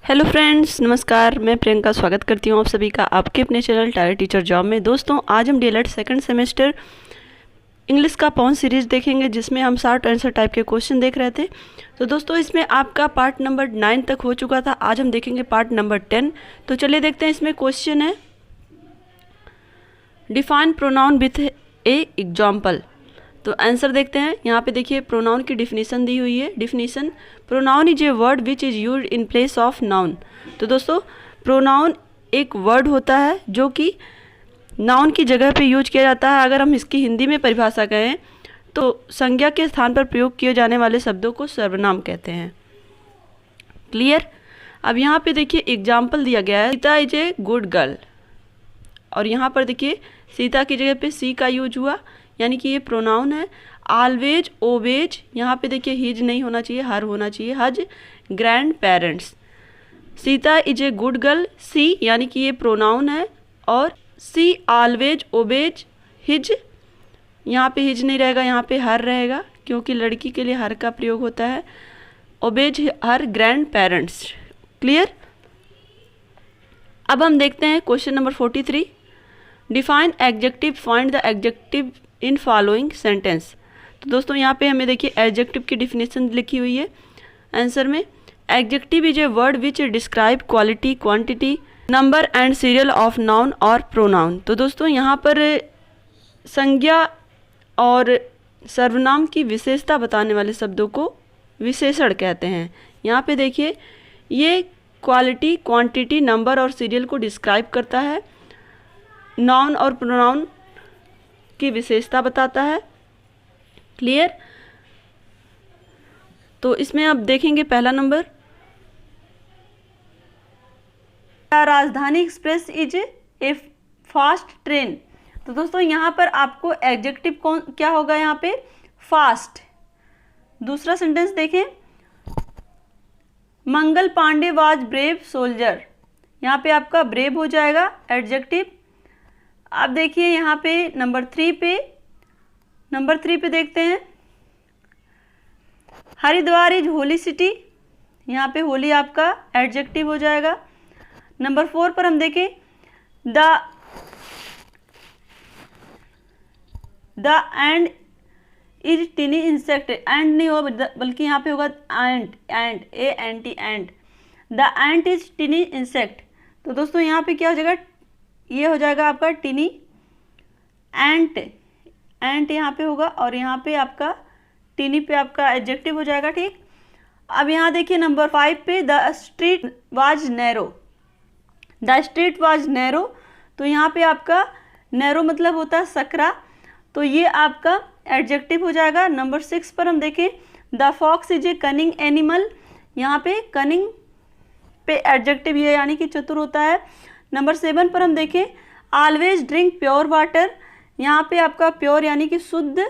Hello friends, नमस्कार। मैं प्रियंका स्वागत करती हूँ आप सभी का आपके अपने चैनल टायर टीचर जॉब में। दोस्तों, आज हम डीएलएड सेकंड सेमेस्टर इंग्लिश का पॉन सीरीज़ देखेंगे, जिसमें हम शॉर्ट आंसर टाइप के क्वेश्चन देख रहे थे। तो दोस्तों, इसमें आपका पार्ट नंबर 9 तक हो चुका था। आज हम देखेंगे पार्ट नंबर 10। तो चलिए देखते हैं। इसमें क्वेश्चन है, define pronoun with a example. तो आंसर देखते हैं। यहाँ पे देखिए प्रोनाउन की डिफिनीशन दी हुई है। Definition, pronoun is a word which is used in place of noun. तो दोस्तों, प्रोनाउन एक वर्ड होता है जो कि नाउन की जगह पे यूज किया जाता है। अगर हम इसकी हिंदी में परिभाषा करें तो संज्ञा के स्थान पर प्रयोग किए जाने वाले शब्दों को सर्वनाम कहते हैं। क्लियर। अब यहाँ पे देखिए एग्जाम्पल दिया गया है, Sita is a good girl. और यहाँ पर देखिए सीता की जगह पे सी का यूज हुआ, यानी कि ये प्रोनाउन है। ऑलवेज, ओवेज, यहाँ पे देखिए हिज नहीं होना चाहिए, हर होना चाहिए। Has grandparents. Sita is a good girl, see यानी कि ये प्रोनाउन है। और सी ऑलवेज ओबेज हिज, यहाँ पे हिज नहीं रहेगा, यहाँ पे हर रहेगा, क्योंकि लड़की के लिए हर का प्रयोग होता है। ओबेज हर ग्रैंड पेरेंट्स। क्लियर। अब हम देखते हैं question number 43। Define adjective, find the adjective in following sentence. तो दोस्तों, यहाँ पे हमें देखिए एडजेक्टिव की डिफिनेशन लिखी हुई है आंसर में। Adjective is a word which describe quality, quantity, number and serial of noun और प्रोनाउन। तो दोस्तों, यहाँ पर संज्ञा और सर्वनाम की विशेषता बताने वाले शब्दों को विशेषण कहते हैं। यहाँ पे देखिए ये क्वालिटी, क्वांटिटी, नंबर और सीरियल को डिस्क्राइब करता है। नाउन और प्रोनाउन की विशेषता बताता है। क्लियर। तो इसमें आप देखेंगे पहला नंबर, राजधानी express is a fast train. तो दोस्तों, यहाँ पर आपको एडजेक्टिव कौन क्या होगा, यहाँ पे फास्ट। दूसरा सेंटेंस देखें, Mangal Pandey was brave soldier. यहाँ पे आपका ब्रेव हो जाएगा एडजेक्टिव। आप देखिए यहाँ पे नंबर थ्री पे देखते हैं, हरिद्वार इज होली सिटी। यहाँ पे होली आपका एडजेक्टिव हो जाएगा। नंबर 4 पर हम देखें, the end is tiny insect. End नहीं होगा, बल्कि यहाँ पे होगा ant, A N T, ant. The ant is tiny insect. तो दोस्तों, यहाँ पे क्या हो जाएगा, ये हो जाएगा आपका टिनी एंट, यहाँ पे होगा, और यहाँ पे आपका टिनी पे आपका एडजेक्टिव हो जाएगा। ठीक। अब यहाँ देखिए नंबर 5 पे, the street was narrow. The street was narrow, तो यहाँ पे आपका नैरो मतलब होता है सकरा, तो ये आपका एडजेक्टिव हो जाएगा। नंबर 6 पर हम देखें, the fox is a cunning animal. यहाँ पे कनिंग पे एडजेक्टिव ये यानी कि चतुर होता है। नंबर 7 पर हम देखें, ऑलवेज ड्रिंक प्योर वाटर। यहाँ पे आपका प्योर यानी कि शुद्ध,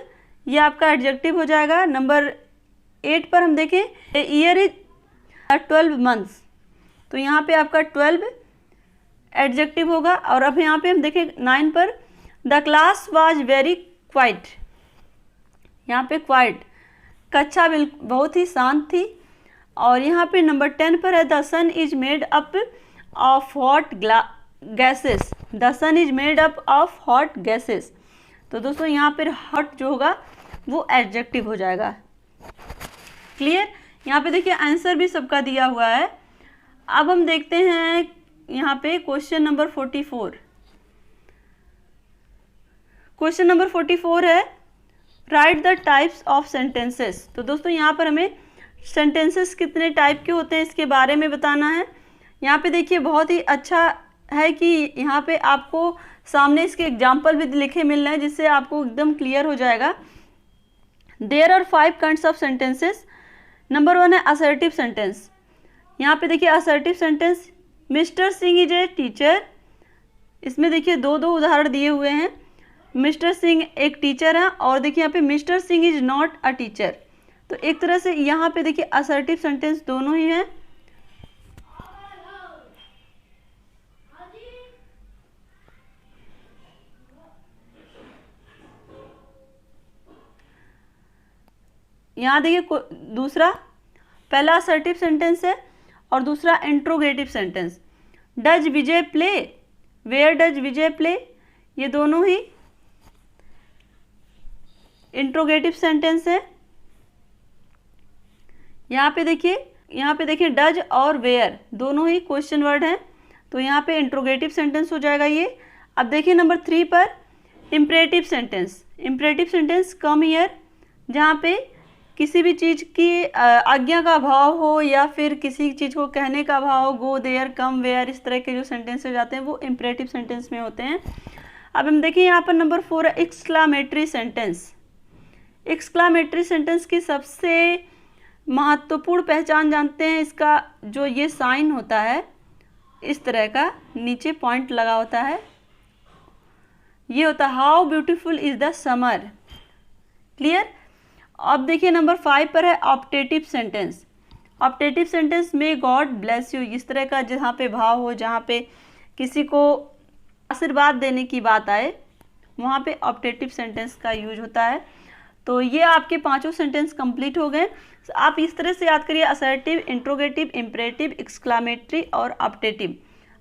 ये आपका एडजेक्टिव हो जाएगा। नंबर 8 पर हम देखें, ए ईयर इज 12 मंथ्स। तो यहाँ पे आपका 12 एडजेक्टिव होगा। और अब यहाँ पे हम देखें 9 पर, the class was very quite. यहाँ पे क्वाइट, कक्षा बहुत ही शांत थी। और यहाँ पे नंबर 10 पर है, the sun is made up of hot gases. The sun is made up of hot gases. तो दोस्तों, यहाँ पर हॉट जो होगा वो एडजेक्टिव हो जाएगा। क्लियर। यहाँ पे देखिए आंसर भी सबका दिया हुआ है। अब हम देखते हैं यहाँ पे क्वेश्चन नंबर 44। क्वेश्चन नंबर 44 है, right the types of sentences. तो दोस्तों, यहाँ पर हमें सेंटेंसेस कितने टाइप के होते हैं इसके बारे में बताना है। यहाँ पे देखिए बहुत ही अच्छा है कि यहाँ पे आपको सामने इसके एग्जाम्पल भी लिखे मिल रहे हैं, जिससे आपको एकदम क्लियर हो जाएगा। There are 5 kinds of sentences. Number 1 है असर्टिव सेंटेंस। यहाँ पे देखिए assertive sentence, Mister Singh is a teacher. इसमें देखिए दो उदाहरण दिए हुए हैं। मिस्टर सिंह एक टीचर है, और देखिए यहाँ पे mister Singh is not a teacher. तो एक तरह से यहाँ पे देखिए असर्टिव सेंटेंस दोनों ही हैं। यहाँ देखिए दूसरा, पहला असर्टिव सेंटेंस है और दूसरा interrogative sentence. Does Vijay play, where does Vijay play, ये दोनों ही इंट्रोगेटिव सेंटेंस है। यहाँ पे देखिए डज और वेयर दोनों ही क्वेश्चन वर्ड हैं, तो यहाँ पे इंट्रोगेटिव सेंटेंस हो जाएगा ये। अब देखिए नंबर 3 पर imperative sentence. Imperative sentence come here, जहाँ पे किसी भी चीज़ की आज्ञा का भाव हो या फिर किसी चीज़ को कहने का भाव हो, गो देयर, कम वेयर, इस तरह के जो सेंटेंस हो जाते हैं वो इम्परेटिव सेंटेंस में होते हैं। अब हम देखिए यहाँ पर नंबर 4 है एक्सक्लामेटरी सेंटेंस। एक्सक्लामेटरी सेंटेंस की सबसे महत्वपूर्ण पहचान जानते हैं, इसका जो ये साइन होता है इस तरह का, नीचे पॉइंट लगा होता है, ये होता है how beautiful is the summer. Clear. अब देखिए नंबर 5 पर है ऑप्टेटिव सेंटेंस। ऑप्टेटिव सेंटेंस में गॉड ब्लेस यू, इस तरह का जहाँ पे भाव हो, जहाँ पे किसी को आशीर्वाद देने की बात आए, वहाँ पे ऑप्टेटिव सेंटेंस का यूज होता है। तो ये आपके 5 सेंटेंस कंप्लीट हो गए। आप इस तरह से याद करिए, असर्टिव, इंट्रोगेटिव, इम्परेटिव, एक्सक्लामेटरी और optative.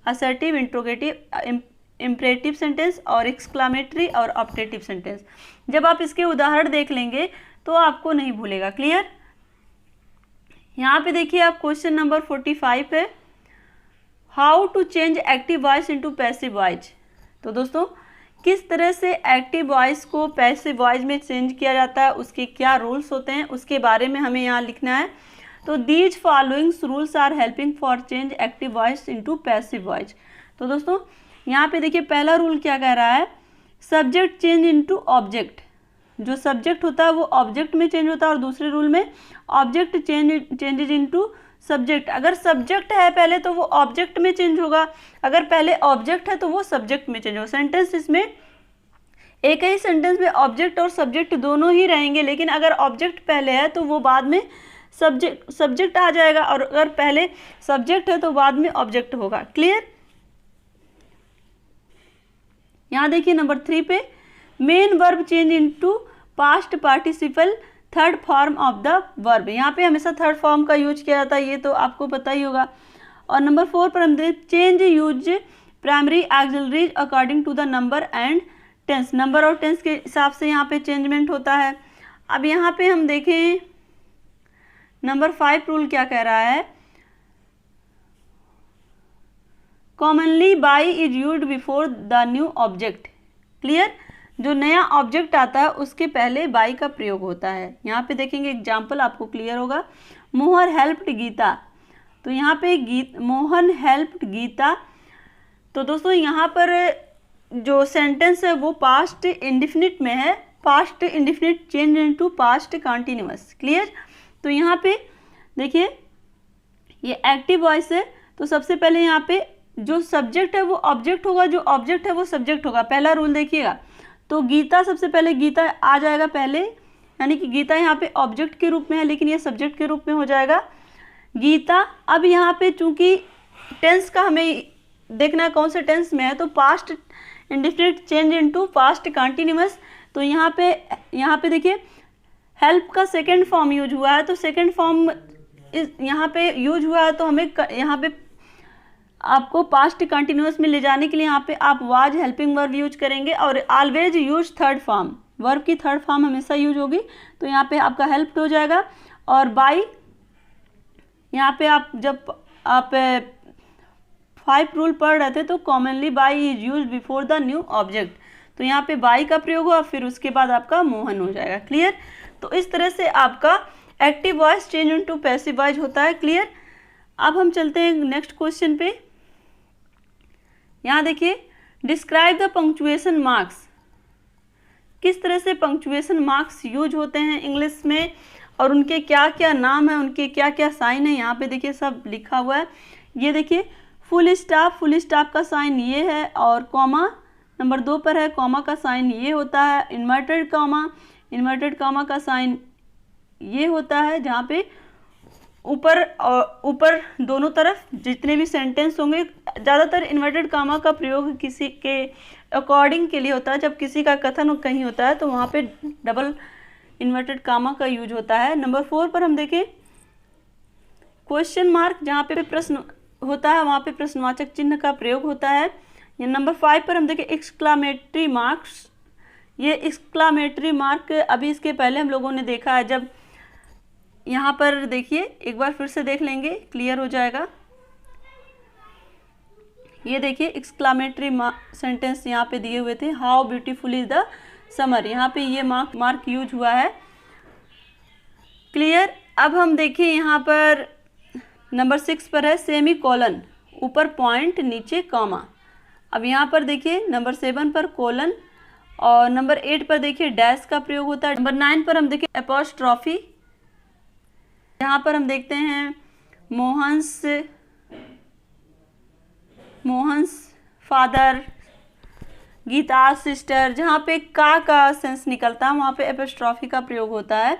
Assertive, interrogative, imperative sentence और एक्सक्लामेटरी और ऑप्टेटिव सेंटेंस। जब आप इसके उदाहरण देख लेंगे तो आपको नहीं भूलेगा। क्लियर। यहाँ पे देखिए आप क्वेश्चन नंबर 45 है, how to change active voice into passive voice. तो दोस्तों किस तरह से एक्टिव वॉइस को पैसिव वॉइस में चेंज किया जाता है, उसके क्या रूल्स होते हैं, उसके बारे में हमें यहाँ लिखना है। तो these followings rules are helping for change active voice into passive voice. तो दोस्तों यहाँ पे देखिए पहला रूल क्या कह रहा है, सब्जेक्ट चेंज इनटू ऑब्जेक्ट। जो सब्जेक्ट होता है वो ऑब्जेक्ट में चेंज होता है, और दूसरे रूल में ऑब्जेक्ट चेंजेज इनटू सब्जेक्ट। अगर सब्जेक्ट है पहले तो वो ऑब्जेक्ट में चेंज होगा, अगर पहले ऑब्जेक्ट है तो वो सब्जेक्ट में चेंज होगा। सेंटेंस इसमें एक ही सेंटेंस में ऑब्जेक्ट और सब्जेक्ट दोनों ही रहेंगे, लेकिन अगर ऑब्जेक्ट पहले है तो वो बाद में सब्जेक्ट आ जाएगा, और अगर पहले सब्जेक्ट है तो बाद में ऑब्जेक्ट होगा। क्लियर। यहाँ देखिए नंबर 3 पे main verb change into past participle third form of the verb. यहाँ पे हमेशा थर्ड फॉर्म का यूज किया जाता है, ये तो आपको पता ही होगा। और नंबर 4 पर हम देखें change use primary auxiliaries according to the number and tense. Number और टेंस के हिसाब से यहाँ पे चेंजमेंट होता है। अब यहाँ पे हम देखें नंबर 5 रूल क्या कह रहा है, commonly by is used before the new object. Clear. जो नया ऑब्जेक्ट आता है उसके पहले बाई का प्रयोग होता है। यहाँ पे देखेंगे एग्जाम्पल, आपको क्लियर होगा। मोहन हेल्प्ड गीता, तो यहाँ पे मोहन हेल्प्ड गीता। तो दोस्तों यहाँ पर जो सेंटेंस है वो पास्ट इंडिफिनिट में है, past indefinite change into past continuous. Clear. तो यहाँ पे देखिए ये एक्टिव वॉइस है, तो सबसे पहले यहाँ पे जो सब्जेक्ट है वो ऑब्जेक्ट होगा, जो ऑब्जेक्ट है वो सब्जेक्ट होगा। पहला रूल देखिएगा, तो गीता सबसे पहले गीता आ जाएगा पहले, यानी कि गीता यहाँ पे ऑब्जेक्ट के रूप में है, लेकिन ये सब्जेक्ट के रूप में हो जाएगा गीता। अब यहाँ पे चूंकि टेंस का हमें देखना है कौन से टेंस में है, तो past indefinite change into past continuous. तो यहाँ पे देखिए हेल्प का सेकंड फॉर्म यूज हुआ है, तो सेकंड फॉर्म यहाँ पे यूज हुआ है, तो हमें यहाँ पे आपको पास्ट कंटिन्यूअस में ले जाने के लिए यहाँ पे आप वाज हेल्पिंग वर्ब यूज करेंगे, और always use third form, verb की थर्ड फॉर्म हमेशा यूज होगी। तो यहाँ पे आपका हेल्प्ड हो जाएगा। और बाई, यहाँ पे आप जब आप 5 रूल पढ़ रहे थे तो commonly by is use before the new object, तो यहाँ पे बाई का प्रयोग हुआ, फिर उसके बाद आपका मोहन हो जाएगा। क्लियर। तो इस तरह से आपका active voice change into passive voice होता है। क्लियर। अब हम चलते हैं नेक्स्ट क्वेश्चन पे। यहाँ देखिए डिस्क्राइब द पंक्चुएशन मार्क्स। किस तरह से पंक्चुएशन मार्क्स यूज होते हैं इंग्लिश में, और उनके क्या क्या नाम है, उनके क्या क्या साइन है, यहाँ पे देखिए सब लिखा हुआ है। ये देखिए फुल स्टॉप का साइन ये है, और कॉमा नंबर 2 पर है, कॉमा का साइन ये होता है। इन्वर्टेड कॉमा का साइन ये होता है, जहाँ पे ऊपर दोनों तरफ जितने भी सेंटेंस होंगे, ज़्यादातर इन्वर्टेड कॉमा का प्रयोग किसी के अकॉर्डिंग के लिए होता है। जब किसी का कथन कहीं होता है तो वहाँ पे डबल इन्वर्टेड कॉमा का यूज होता है। नंबर 4 पर हम देखें क्वेश्चन मार्क जहाँ पे प्रश्न होता है वहाँ पे प्रश्नवाचक चिन्ह का प्रयोग होता है। या नंबर 5 पर हम देखें एक्सक्लामेटरी मार्क्स। ये एक्सक्लामेटरी मार्क अभी इसके पहले हम लोगों ने देखा है, जब यहाँ पर देखिए एक बार फिर से देख लेंगे, क्लियर हो जाएगा। ये देखिए एक्सक्लामेटरी सेंटेंस यहाँ पे दिए हुए थे, how beautiful is the summer, यहाँ पे ये मार्क यूज हुआ है, क्लियर। अब हम देखें यहाँ पर नंबर 6 पर है सेमी कॉलन, ऊपर पॉइंट नीचे कॉमा। अब यहाँ पर देखिए नंबर 7 पर कोलन, और नंबर 8 पर देखिए डैश का प्रयोग होता है। नंबर 9 पर हम देखिए एपोस्ट्रॉफी, यहाँ पर हम देखते हैं मोहन्स फादर, गीता सिस्टर, जहाँ पे का सेंस निकलता है वहाँ पे एपोस्ट्रॉफी का प्रयोग होता है।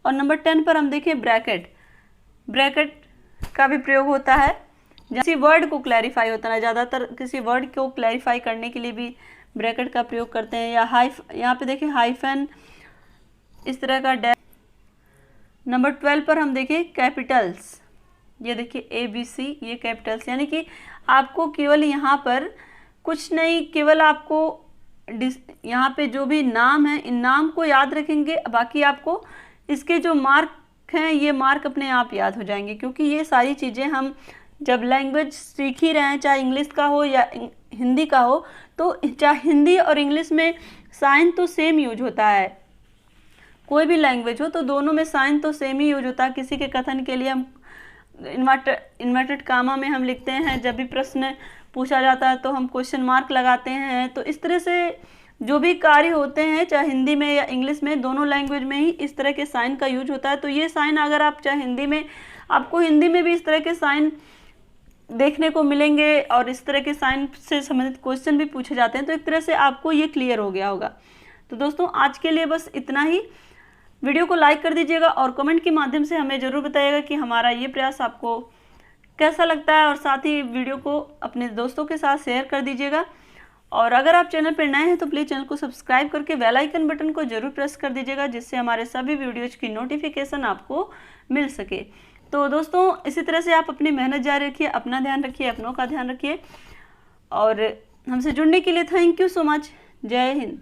और नंबर 10 पर हम देखें ब्रैकेट का भी प्रयोग होता है, किसी वर्ड को क्लैरिफाई होता है, ज़्यादातर किसी वर्ड को क्लैरिफाई करने के लिए भी ब्रैकेट का प्रयोग करते हैं। या यहाँ पे देखिए हाइफन, इस तरह का डैश। नंबर 12 पर हम देखें कैपिटल्स, ये देखिए ABC, ये कैपिटल्स, यानी कि आपको केवल यहाँ पर कुछ नहीं, केवल आपको यहाँ पे जो भी नाम है इन नाम को याद रखेंगे, बाकी आपको इसके जो मार्क हैं ये मार्क अपने आप याद हो जाएंगे, क्योंकि ये सारी चीज़ें हम जब लैंग्वेज सीख ही रहे हैं, चाहे इंग्लिश का हो या हिंदी का हो, तो चाहे हिंदी और इंग्लिश में साइन तो सेम यूज होता है, कोई भी लैंग्वेज हो तो दोनों में साइन तो सेम ही यूज होता है। किसी के कथन के लिए हम इन्वर्टेड कामा में हम लिखते हैं, जब भी प्रश्न पूछा जाता है तो हम क्वेश्चन मार्क लगाते हैं। तो इस तरह से जो भी कार्य होते हैं चाहे हिंदी में या इंग्लिश में, दोनों लैंग्वेज में ही इस तरह के साइन का यूज होता है। तो ये साइन अगर आप चाहे हिंदी में, आपको हिंदी में भी इस तरह के साइन देखने को मिलेंगे और इस तरह के साइन से संबंधित क्वेश्चन भी पूछे जाते हैं, तो एक तरह से आपको ये क्लियर हो गया होगा। तो दोस्तों आज के लिए बस इतना ही। वीडियो को लाइक कर दीजिएगा और कमेंट के माध्यम से हमें ज़रूर बताइएगा कि हमारा ये प्रयास आपको कैसा लगता है, और साथ ही वीडियो को अपने दोस्तों के साथ शेयर कर दीजिएगा। और अगर आप चैनल पर नए हैं तो प्लीज़ चैनल को सब्सक्राइब करके बेल आइकन बटन को जरूर प्रेस कर दीजिएगा, जिससे हमारे सभी वीडियोज की नोटिफिकेशन आपको मिल सके। तो दोस्तों इसी तरह से आप अपनी मेहनत जारी रखिए, अपना ध्यान रखिए, अपनों का ध्यान रखिए, और हमसे जुड़ने के लिए थैंक यू सो मच। जय हिंद।